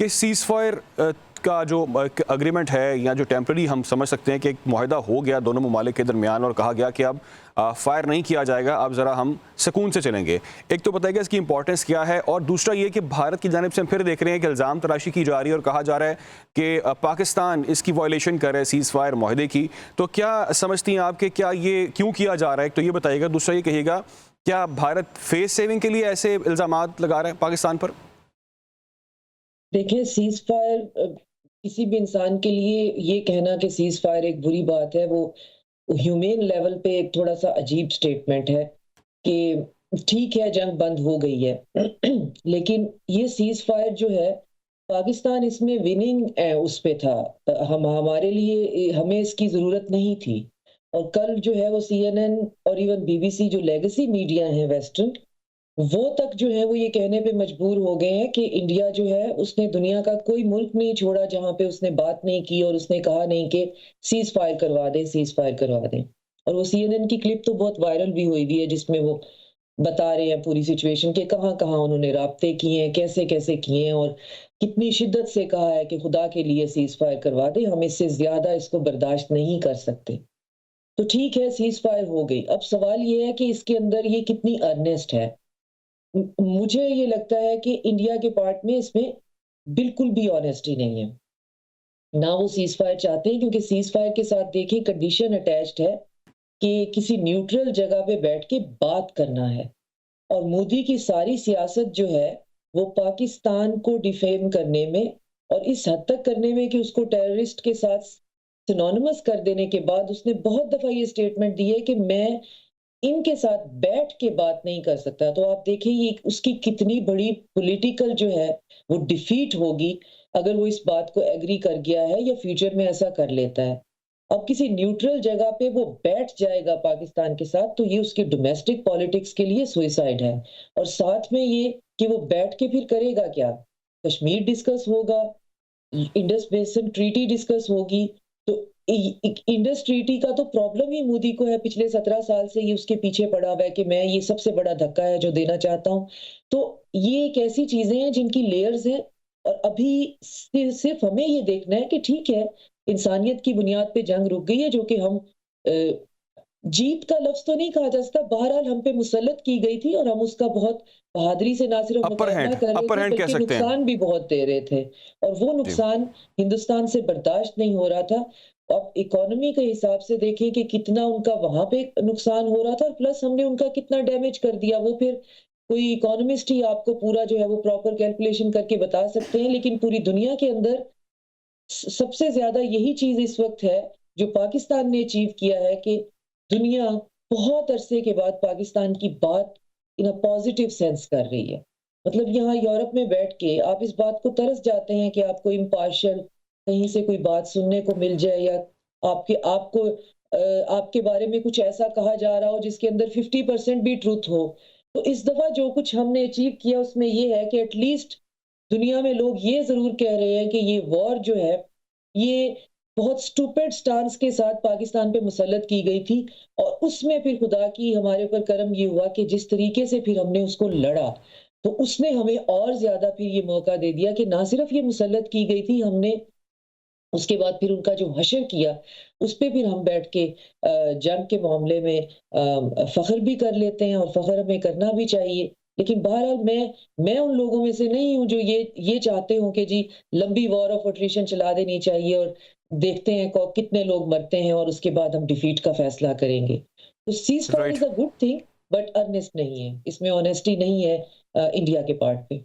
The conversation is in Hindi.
कि सीज़ फायर का जो अग्रीमेंट है या जो टेम्पररी हम समझ सकते हैं कि एक मुआहदा हो गया दोनों ममालिक के दरमियान और कहा गया कि अब फायर नहीं किया जाएगा, अब ज़रा हम सुकून से चलेंगे। एक तो बताइएगा इसकी इंपॉर्टेंस क्या है, और दूसरा ये कि भारत की जानिब से हम फिर देख रहे हैं कि इल्ज़ाम तराशी की जा रही है और कहा जा रहा है कि पाकिस्तान इसकी वायलेशन कर रहा है सीज़ फायर मुआहदे की। तो क्या समझती हैं आप कि क्या ये क्यों किया जा रहा है? तो ये बताइएगा। दूसरा ये कहिएगा, क्या भारत फेस सेविंग के लिए ऐसे इल्ज़ामात लगा रहा है पाकिस्तान पर? देखिए, सीज़ फायर किसी भी इंसान के लिए ये कहना कि सीज़ फायर एक बुरी बात है, वो ह्यूमेन लेवल पे एक थोड़ा-सा अजीब स्टेटमेंट है कि ठीक है, जंग बंद हो गई है। लेकिन ये सीज़ फायर जो है, पाकिस्तान इसमें विनिंग उस पे था। हम हमारे लिए हमें इसकी ज़रूरत नहीं थी। और कल जो है वो सीएनएन और इवन बीबीसी जो लेगेसी मीडिया हैं वेस्टर्न, वो तक जो है वो ये कहने पे मजबूर हो गए हैं कि इंडिया जो है उसने दुनिया का कोई मुल्क नहीं छोड़ा जहाँ पे उसने बात नहीं की और उसने कहा नहीं कि सीज़ फायर करवा दें, सीज़ फायर करवा दें। और वो सीएनएन की क्लिप तो बहुत वायरल भी हुई है जिसमें वो बता रहे हैं पूरी सिचुएशन कि कहाँ-कहाँ उन्होंने राब्ते किए हैं, कैसे-कैसे किए हैं और कितनी शिद्दत से कहा है कि खुदा के लिए सीज़ फायर करवा दें, हम इससे ज़्यादा इसको बर्दाश्त नहीं कर सकते। तो ठीक है, सीज़ फायर हो गई। अब सवाल ये है कि इसके अंदर ये कितनी अर्नेस्ट है। मुझे ये लगता है कि इंडिया के पार्ट में इसमें बिल्कुल भी ऑनेस्टी नहीं है। ना वो सीज़ फायर चाहते हैं, क्योंकि सीज़ फायर के साथ देखिए कंडीशन अटैच्ड है कि किसी न्यूट्रल जगह पे बैठ के बात करना है। और मोदी की सारी सियासत जो है, वो पाकिस्तान को डिफेम करने में और इस हद तक करने में कि उसको टेररिस्ट के साथ सिनोनिमस कर देने के बाद उसने बहुत दफ़ा ये स्टेटमेंट दी है कि मैं इनके साथ बैठ के बात नहीं कर सकता। तो आप देखिए ये उसकी कितनी बड़ी पॉलिटिकल जो है वो डिफीट होगी अगर वो इस बात को एग्री कर गया है या फ्यूचर में ऐसा कर लेता है। अब किसी न्यूट्रल जगह पे वो बैठ जाएगा पाकिस्तान के साथ, तो ये उसकी डोमेस्टिक पॉलिटिक्स के लिए सुसाइड है। और साथ में ये कि वो बैठ के फिर करेगा क्या? कश्मीर डिस्कस होगा, इंडस बेसिन ट्रीटी डिस्कस होगी। तो इंडस ट्रीटी का तो प्रॉब्लम ही मोदी को है, पिछले 17 साल से ये उसके पीछे पड़ा हुआ है कि मैं ये सबसे बड़ा धक्का है जो देना चाहता हूँ। तो ये एक ऐसी चीजें हैं जिनकी लेयर्स हैं और अभी सिर्फ हमें ये देखना है कि ठीक है, इंसानियत की बुनियाद पे जंग रुक गई है, जो कि हम जीत का लफ्ज तो नहीं कहा जा सकता, बहरहाल हम पे मुसल्लत की गई थी और हम उसका बहुत बहादुरी से ना सिर्फ मुकाबला कर रहे अपर थे हैंड कह बल्कि सकते हैं। नुकसान भी बहुत दे रहे थे। और वो जी। नुकसान हिंदुस्तान से बर्दाश्त नहीं हो रहा था। अब इकोनॉमी के हिसाब से देखें कि कितना उनका वहां पे नुकसान हो रहा था और प्लस हमने उनका कितना डैमेज कर दिया, वो फिर कोई इकोनॉमिस्ट ही आपको पूरा जो है वो प्रॉपर कैलकुलेशन करके बता सकते हैं। लेकिन पूरी दुनिया के अंदर सबसे ज्यादा यही चीज इस वक्त है जो पाकिस्तान ने अचीव किया है कि दुनिया बहुत अरसे के बाद पाकिस्तान की बात इन अ पॉजिटिव सेंस कर रही है। मतलब यहाँ यूरोप में बैठ के आप इस बात को तरस जाते हैं कि आपको इम्पार्शियल कहीं से कोई बात सुनने को मिल जाए या आपके आपको आपके बारे में कुछ ऐसा कहा जा रहा हो जिसके अंदर 50% भी ट्रूथ हो। तो इस दफा जो कुछ हमने अचीव किया उसमें ये है कि एटलीस्ट दुनिया में लोग ये ज़रूर कह रहे हैं कि ये वॉर जो है, ये बहुत स्टूपिड स्टांस के साथ पाकिस्तान पे मुसल्लत की गई थी। और उसमें फिर खुदा की हमारे ऊपर करम ये हुआ कि जिस तरीके से फिर हमने उसको लड़ा, तो उसने हमें और ज़्यादा फिर ये मौका दे दिया कि ना सिर्फ़ ये मुसल्लत की गई थी, हमने उसके बाद फिर उनका जो हशर किया, उस पे फिर हम बैठ के जंग के मामले में फ़ख्र भी कर लेते हैं और फ़ख्र हमें करना भी चाहिए। लेकिन बहरहाल मैं उन लोगों में से नहीं हूँ जो ये चाहते हों कि जी लंबी वॉर ऑफ अट्रिशन चला देनी चाहिए और देखते हैं कितने लोग मरते हैं और उसके बाद हम डिफीट का फैसला करेंगे। तो ceasefire right. Is a good thing but earnest नहीं है। इसमें ऑनेस्टी नहीं है इंडिया के पार्ट पे।